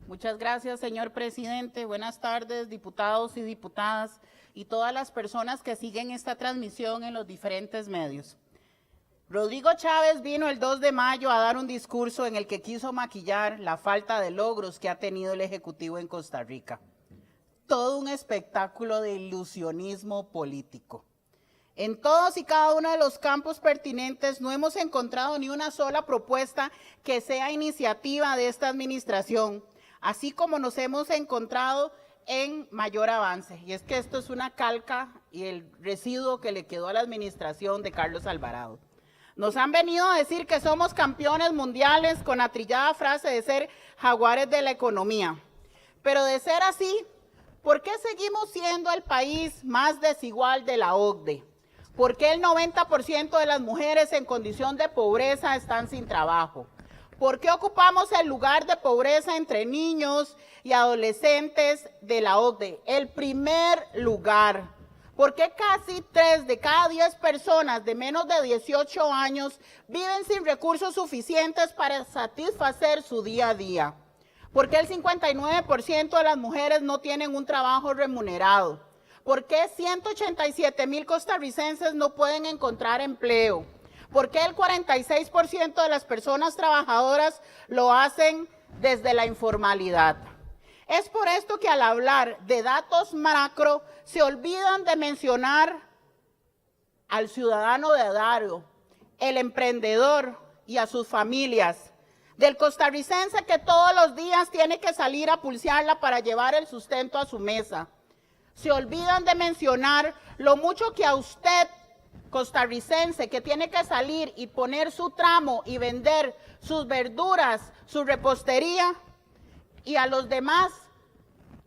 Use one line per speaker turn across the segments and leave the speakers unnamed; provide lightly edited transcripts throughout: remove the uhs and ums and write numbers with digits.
Muchas gracias, señor presidente. Buenas tardes, diputados y diputadas y todas las personas que siguen esta transmisión en los diferentes medios. Rodrigo Chávez vino el 2 de mayo a dar un discurso en el que quiso maquillar la falta de logros que ha tenido el Ejecutivo en Costa Rica. Todo un espectáculo de ilusionismo político. En todos y cada uno de los campos pertinentes no hemos encontrado ni una sola propuesta que sea iniciativa de esta administración, así como nos hemos encontrado en mayor avance. Y es que esto es una calca y el residuo que le quedó a la administración de Carlos Alvarado. Nos han venido a decir que somos campeones mundiales con la trillada frase de ser jaguares de la economía. Pero de ser así, ¿por qué seguimos siendo el país más desigual de la OCDE? ¿Por qué el 90% de las mujeres en condición de pobreza están sin trabajo? ¿Por qué ocupamos el lugar de pobreza entre niños y adolescentes de la OCDE? El primer lugar. ¿Por qué casi 3 de cada 10 personas de menos de 18 años viven sin recursos suficientes para satisfacer su día a día? ¿Por qué el 59% de las mujeres no tienen un trabajo remunerado? ¿Por qué 187,000 costarricenses no pueden encontrar empleo? ¿Por qué el 46% de las personas trabajadoras lo hacen desde la informalidad? Es por esto que al hablar de datos macro se olvidan de mencionar al ciudadano de Dario, el emprendedor y a sus familias, del costarricense que todos los días tiene que salir a pulsearla para llevar el sustento a su mesa. Se olvidan de mencionar lo mucho que a usted, costarricense, que tiene que salir y poner su tramo y vender sus verduras, su repostería, y a los demás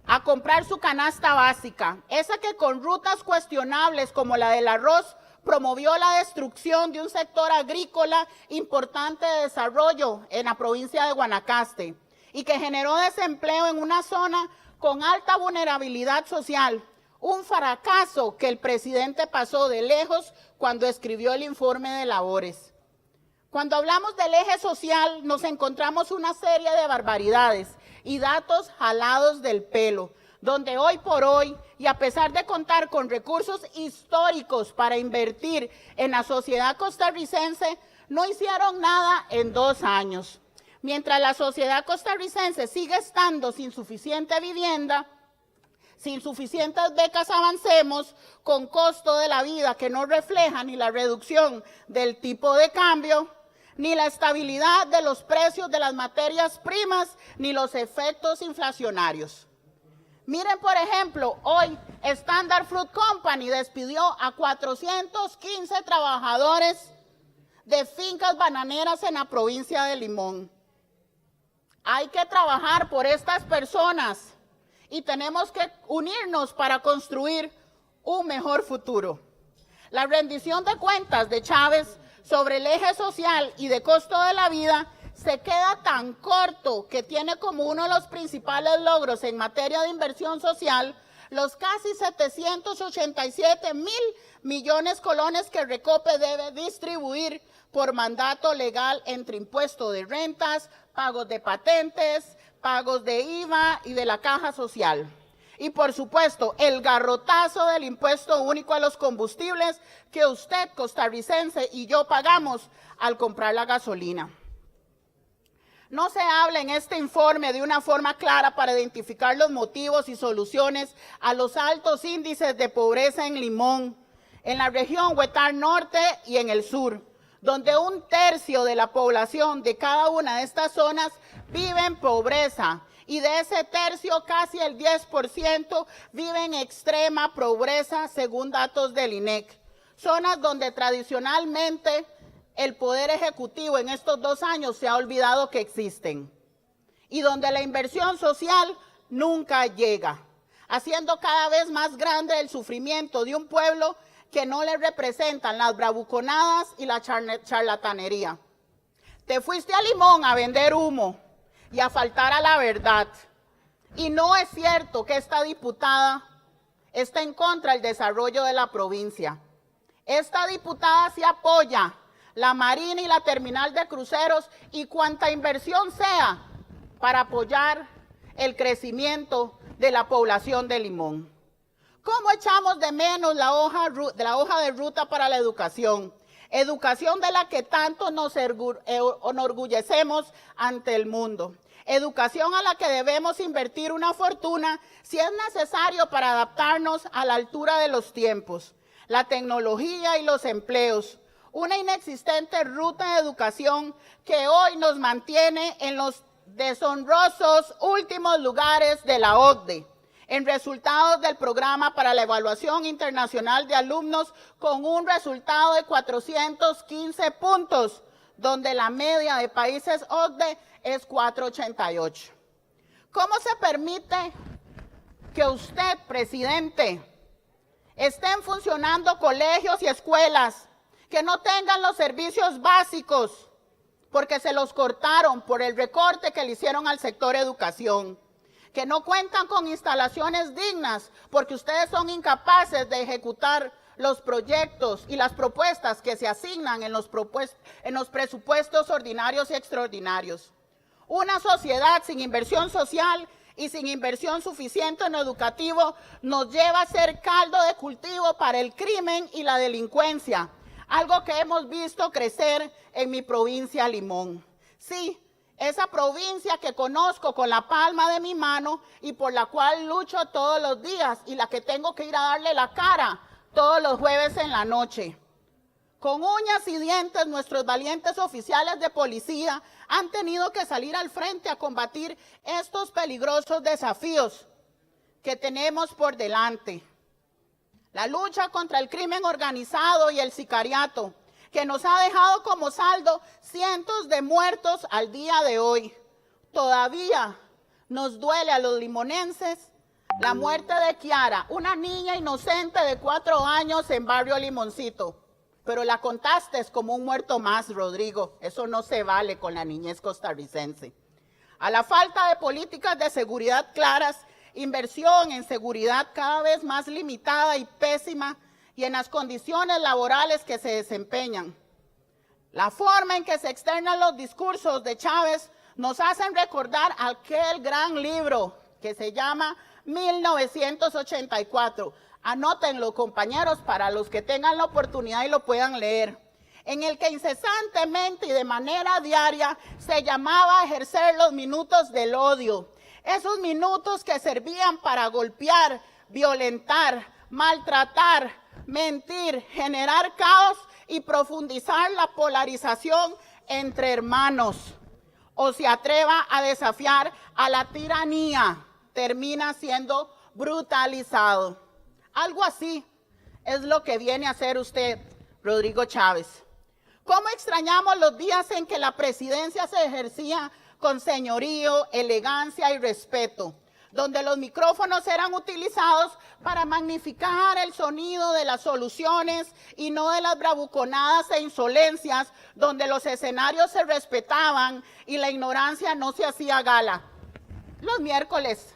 a comprar su canasta básica, esa que con rutas cuestionables como la del arroz promovió la destrucción de un sector agrícola importante de desarrollo en la provincia de Guanacaste y que generó desempleo en una zona con alta vulnerabilidad social, un fracaso que el presidente pasó de lejos cuando escribió el informe de labores. Cuando hablamos del eje social, nos encontramos una serie de barbaridades y datos jalados del pelo, donde hoy por hoy, y a pesar de contar con recursos históricos para invertir en la sociedad costarricense, no hicieron nada en 2 años. Mientras la sociedad costarricense sigue estando sin suficiente vivienda, sin suficientes becas Avancemos, con costo de la vida que no refleja ni la reducción del tipo de cambio, ni la estabilidad de los precios de las materias primas, ni los efectos inflacionarios. Miren, por ejemplo, hoy Standard Fruit Company despidió a 415 trabajadores de fincas bananeras en la provincia de Limón. Hay que trabajar por estas personas y tenemos que unirnos para construir un mejor futuro. La rendición de cuentas de Chávez sobre el eje social y de costo de la vida se queda tan corto que tiene como uno de los principales logros en materia de inversión social los casi 787,000 millones colones que Recope debe distribuir por mandato legal entre impuesto de rentas, pagos de patentes, pagos de IVA y de la caja social. Y por supuesto, el garrotazo del impuesto único a los combustibles que usted, costarricense, y yo pagamos al comprar la gasolina. No se habla en este informe de una forma clara para identificar los motivos y soluciones a los altos índices de pobreza en Limón, en la región Huetar Norte y en el sur, donde 1/3 de la población de cada una de estas zonas vive en pobreza, y de ese tercio casi el 10% vive en extrema pobreza según datos del INEC. Zonas donde tradicionalmente el Poder Ejecutivo en estos 2 años se ha olvidado que existen y donde la inversión social nunca llega, haciendo cada vez más grande el sufrimiento de un pueblo que no le representan las bravuconadas y la charlatanería. Te fuiste a Limón a vender humo y a faltar a la verdad. Y no es cierto que esta diputada está en contra del desarrollo de la provincia. Esta diputada sí apoya la Marina y la terminal de cruceros y cuanta inversión sea para apoyar el crecimiento de la población de Limón. ¿Cómo echamos de menos la hoja de ruta para la educación? Educación de la que tanto nos enorgullecemos ante el mundo. Educación a la que debemos invertir una fortuna si es necesario para adaptarnos a la altura de los tiempos, la tecnología y los empleos. Una inexistente ruta de educación que hoy nos mantiene en los deshonrosos últimos lugares de la OCDE, en resultados del Programa para la Evaluación Internacional de Alumnos, con un resultado de 415 puntos, donde la media de países OCDE es 488. ¿Cómo se permite que usted, presidente, estén funcionando colegios y escuelas que no tengan los servicios básicos porque se los cortaron por el recorte que le hicieron al sector educación? Que no cuentan con instalaciones dignas porque ustedes son incapaces de ejecutar los proyectos y las propuestas que se asignan en los presupuestos ordinarios y extraordinarios. Una sociedad sin inversión social y sin inversión suficiente en lo educativo nos lleva a ser caldo de cultivo para el crimen y la delincuencia, algo que hemos visto crecer en mi provincia Limón. Sí, esa provincia que conozco con la palma de mi mano y por la cual lucho todos los días y la que tengo que ir a darle la cara todos los jueves en la noche. Con uñas y dientes, nuestros valientes oficiales de policía han tenido que salir al frente a combatir estos peligrosos desafíos que tenemos por delante. La lucha contra el crimen organizado y el sicariato, que nos ha dejado como saldo cientos de muertos al día de hoy. Todavía nos duele a los limonenses la muerte de Kiara, una niña inocente de 4 años en barrio Limoncito. Pero la contaste como un muerto más, Rodrigo. Eso no se vale con la niñez costarricense. A la falta de políticas de seguridad claras, inversión en seguridad cada vez más limitada y pésima, y en las condiciones laborales que se desempeñan. La forma en que se externan los discursos de Chávez nos hacen recordar aquel gran libro que se llama 1984. Anótenlo, compañeros, para los que tengan la oportunidad y lo puedan leer. En el que incesantemente y de manera diaria se llamaba a ejercer los minutos del odio. Esos minutos que servían para golpear, violentar, maltratar, mentir, generar caos y profundizar la polarización entre hermanos. O se atreva a desafiar a la tiranía, termina siendo brutalizado. Algo así es lo que viene a hacer usted, Rodrigo Chávez. ¿Cómo extrañamos los días en que la presidencia se ejercía con señorío, elegancia y respeto, donde los micrófonos eran utilizados para magnificar el sonido de las soluciones y no de las bravuconadas e insolencias, donde los escenarios se respetaban y la ignorancia no se hacía gala? Los miércoles,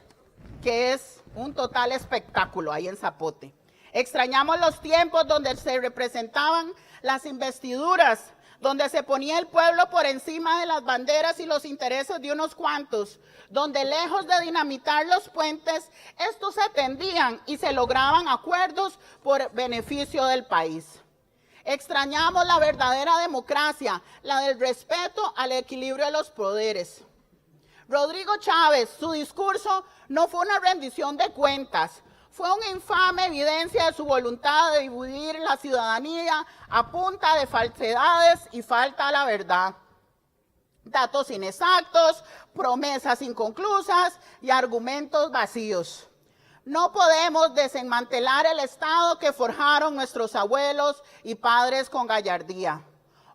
que es un total espectáculo ahí en Zapote. Extrañamos los tiempos donde se representaban las investiduras, donde se ponía el pueblo por encima de las banderas y los intereses de unos cuantos, donde lejos de dinamitar los puentes, estos se tendían y se lograban acuerdos por beneficio del país. Extrañamos la verdadera democracia, la del respeto al equilibrio de los poderes. Rodrigo Chávez, su discurso no fue una rendición de cuentas, fue una infame evidencia de su voluntad de dividir la ciudadanía a punta de falsedades y falta a la verdad. Datos inexactos, promesas inconclusas y argumentos vacíos. No podemos desmantelar el Estado que forjaron nuestros abuelos y padres con gallardía.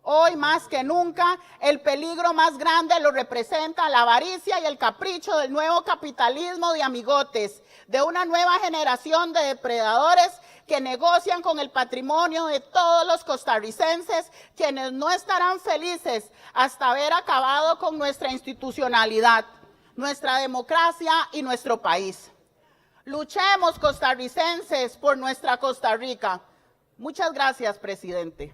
Hoy más que nunca, el peligro más grande lo representa la avaricia y el capricho del nuevo capitalismo de amigotes, de una nueva generación de depredadores que negocian con el patrimonio de todos los costarricenses, quienes no estarán felices hasta haber acabado con nuestra institucionalidad, nuestra democracia y nuestro país. Luchemos, costarricenses, por nuestra Costa Rica. Muchas gracias, presidente.